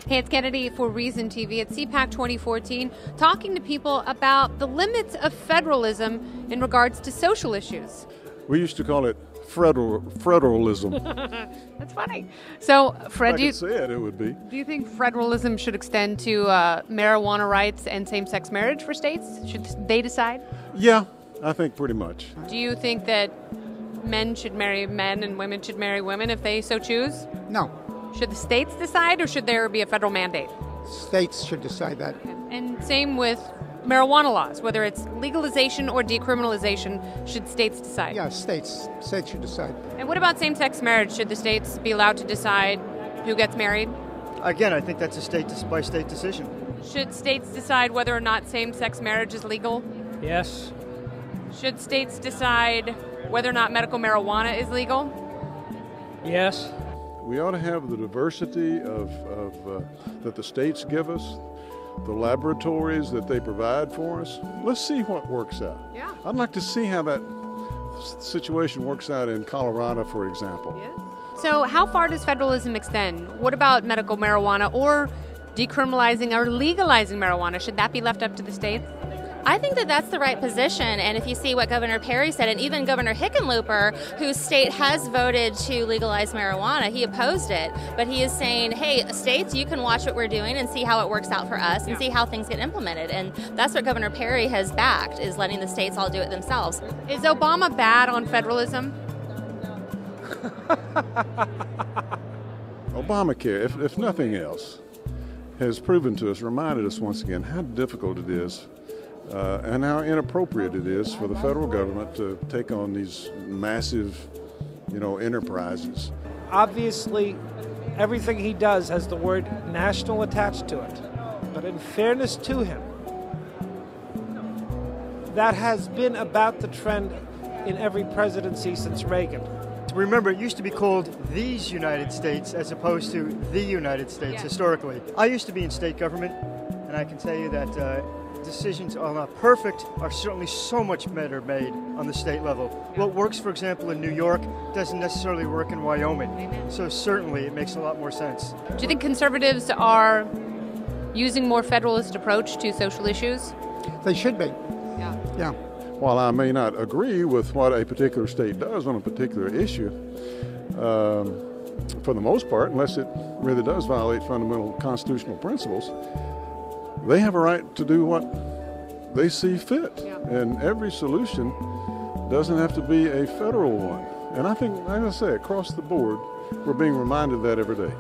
Hey, it's Kennedy for Reason TV at CPAC 2014, talking to people about the limits of federalism in regards to social issues. We used to call it federalism. That's funny. So, Fred, If I could say it, it would be. do you think federalism should extend to marijuana rights and same-sex marriage for states? Should they decide? Yeah, I think pretty much. Do you think that men should marry men and women should marry women if they so choose? No. Should the states decide, or should there be a federal mandate? States should decide that. And same with marijuana laws, whether it's legalization or decriminalization, should states decide? Yeah, states should decide. And what about same-sex marriage? Should the states be allowed to decide who gets married? Again, I think that's a state-by-state decision. Should states decide whether or not same-sex marriage is legal? Yes. Should states decide whether or not medical marijuana is legal? Yes. We ought to have the diversity that the states give us, the laboratories that they provide for us. Let's see what works out. Yeah. I'd like to see how that situation works out in Colorado, for example. Yeah. So how far does federalism extend? What about medical marijuana or decriminalizing or legalizing marijuana? Should that be left up to the states? I think that that's the right position, and if you see what Governor Perry said, and even Governor Hickenlooper, whose state has voted to legalize marijuana, he opposed it, but he is saying, hey, states, you can watch what we're doing and see how it works out for us and see how things get implemented, and that's what Governor Perry has backed, is letting the states all do it themselves. Is Obama bad on federalism? Obamacare, if nothing else, has proven to us, reminded us once again how difficult it is and how inappropriate it is for the federal government to take on these massive, enterprises. Obviously, everything he does has the word national attached to it. But in fairness to him, that has been about the trend in every presidency since Reagan. Remember, it used to be called these United States as opposed to the United States historically. I used to be in state government, and I can tell you that decisions are not perfect, are certainly so much better made on the state level. What works, for example, in New York doesn't necessarily work in Wyoming. So certainly it makes a lot more sense. Do you think conservatives are using more federalist approach to social issues? They should be. Yeah. Yeah. While I may not agree with what a particular state does on a particular issue, for the most part, unless it really does violate fundamental constitutional principles, they have a right to do what they see fit. Yeah. And every solution doesn't have to be a federal one. And I think, like I say, across the board, we're being reminded of that every day.